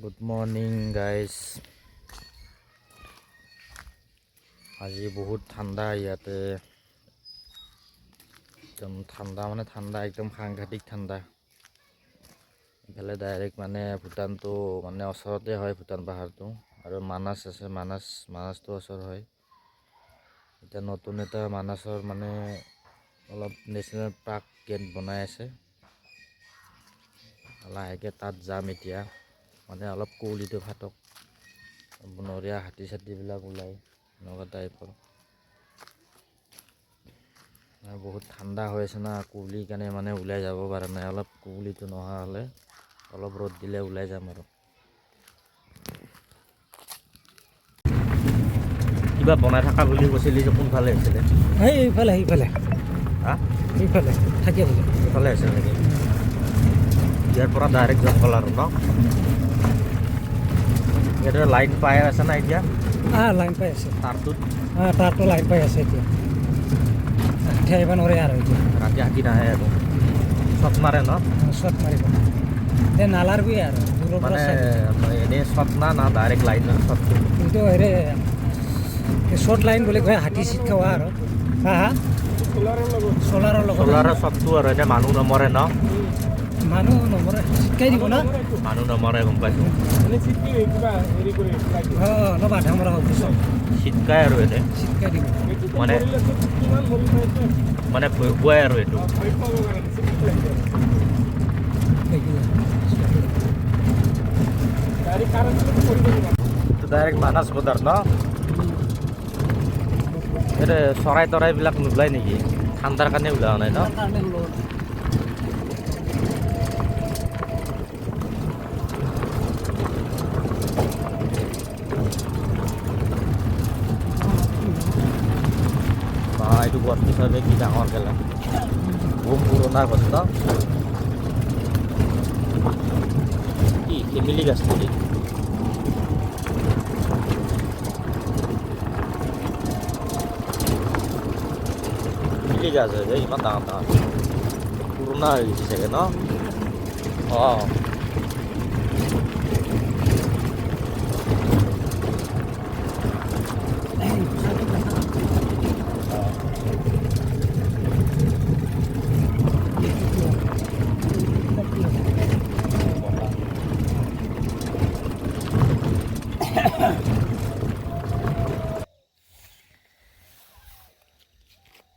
Good morning guys. আজি বহুত ঠাণ্ডা ইয়াতে, একদম ঠাণ্ডা মানে ঠাণ্ডা, একদম সাংঘাতিক ঠাণ্ডা। ইফালে ডাইৰেক্ট মানে ভূটানটো মানে ওচৰতে হয়, ভূটান পাহাৰটো আৰু মানাছ আছে, মানাছটো ওচৰ হয়। এতিয়া নতুন এটা মানাছৰ মানে অলপ নেশ্যনেল পাৰ্ক গেট বনাই আছে, লাহেকৈ তাত যাম এতিয়া। মানে অলপ কুঁৱলীটো ফাটক, বনৰীয়া হাতী চাতীবিলাক ওলায়, এনেকুৱা টাইপৰ। বহুত ঠাণ্ডা হৈ আছে না, কুঁৱলীৰ কাৰণে মানে ওলাই যাব পৰা নাই। অলপ কুঁৱলীটো নোহোৱা হ'লে, অলপ ৰ'দ দিলে ওলাই যাম আৰু। কিবা বনাই থকা বুলি কৈছিলি যে, কোনফালে আছিলে? সেইফালে হা, সেইফালে থাকিব সেইফালে আছিল নেকি? ইয়াৰ পৰা ডাইৰেক্ট জংঘল আৰু ন? ইয়াতে লাইন পাই আছে না এতিয়া? লাইন পাই আছে তাৰটোত তাৰতো লাইন পাই আছে এতিয়া। হাতী আহিব নোৱাৰে আৰু এতিয়া ৰাতি হাতী নাহে আৰু শ্বট মাৰে ন? শ্বট মাৰিব এই নালাৰবি আৰু দূৰৰ পৰা মানে এনেই শ্বট না ডাইৰেক্ট লাইনৰ শ্বটটো? কিন্তু হেৰি শ্বট লাইন বুলি কয়, হাতী চিট খোৱা আৰু চলাৰৰ লগত চলাৰৰ শ্বটটো আৰু এতিয়া মানুহ নমৰে ন? মানুহ নমৰে, চিটকাই দিব না, মানুহ নমৰে, গম পাইছোঁ। অলপ আধা মৰা হ'ব, চিটকাই আৰু এনে চিটকাই দিব মানে ভয় খুৱাই আৰু এইটো। ডাইৰেক্ট মানাছ বজাৰ ন? এইটো চৰাই তৰাইবিলাক নোলায় নেকি? ঠাণ্ডাৰ কাৰণে ওলোৱা নাই ন? এইটো গছ পিছতে কি ডাঙৰ গেলা, বহুত পুৰণা গছ ন? কি ফেমিলি গাছ নেকি? ফেমিলি গাছ হয় যে, ইমান ডাঙৰ ডাঙৰ, পুৰণা হৈ গৈছে চাগে ন? অঁ,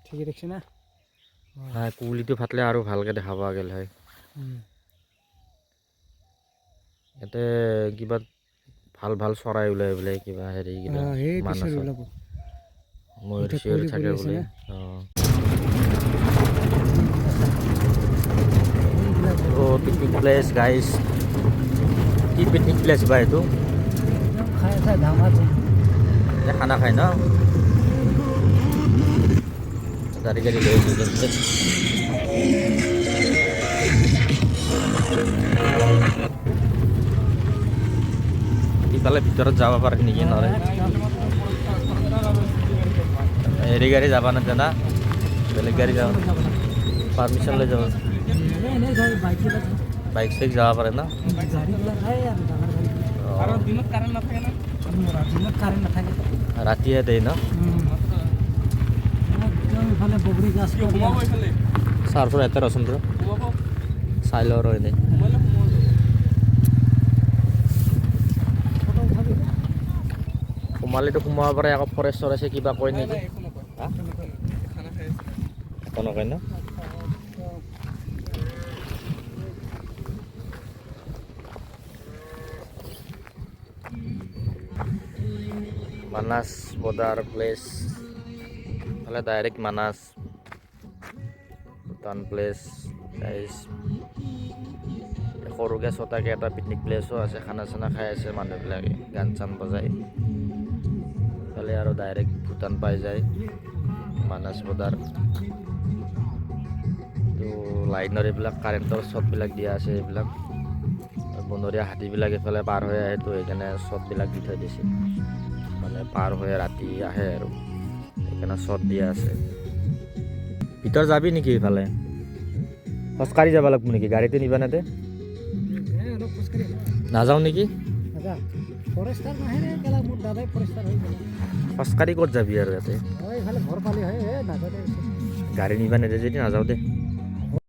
ঠিকে দেখছে না? কুঁৱলীটো ফাটিলে আৰু ভালকৈ দেখা পোৱা গ'ল হয়। ইয়াতে কিবা ভাল ভাল চৰাই ওলাই বোলে, কিবা হেৰি কিবা মানাছত ময়ূৰ চয়ূৰ থাকে বোলে। অঁ, পিকনিক প্লেচ গাইজ। কি পিকনিক প্লেচ বা এইটো? খানা খাই ন? গাড়ী গাড়ী লৈ আহিছে। ইফালে ভিতৰত যাব পাৰে নেকি? নৰে হেৰি গাড়ী যাব নাজানা, বেলেগ গাড়ী যাব, পাৰ্মিশ্যন লৈ যাব, বাইক চাইক যাব পাৰে ন? ৰাতিয়ে দেই ন? ছাৰ পৰা এটা ৰচোন ৰ, চাই লওঁ ৰ এনেই। সোমালেতো সোমাব পাৰে, আকৌ ফৰেষ্টৰ আছে কিবা কয় নেকি? একো নকয় ন? মানাছ বজাৰ প্লেচ, হ'লে direct Manas Bhutan place guys. সৰুকৈ ছটাকৈ এটা পিকনিক প্লেচো আছে, খানা চানা খাই আছে মানুহবিলাকে, গান চান বজাই। ইফালে আৰু ডাইৰেক্ট ভূটান পাই যায়, মানাছ বজাৰ। তো লাইনৰ এইবিলাক কাৰেণ্টৰ শ্বটবিলাক দিয়া আছে, এইবিলাক বনৰীয়া হাতীবিলাক এইফালে পাৰ হৈ আহে, তো সেইকাৰণে শ্বটবিলাক দি থৈ দিছে, মানে পাৰ হৈ ৰাতি আহে আৰু সেইকাৰণে শ্বট দিয়া আছে। ভিতৰত যাবি নেকি? ইফালে খোজকাঢ়ি যাব লাগিব নেকি? গাড়ীটো নিবা নাতে? নাযাওঁ নেকি? যা ফৰেষ্টাৰ নাহে ৰে কেলা মোৰ দাদাই ফৰেষ্টাৰ হৈ গ'ল খোজকাঢ়ি ক'ত যাবি আৰু ইয়াতে এইফালে ঘৰ পালি হয় নাযাওঁ দে গাড়ী নিবা নেদে যদি নাযাওঁ দে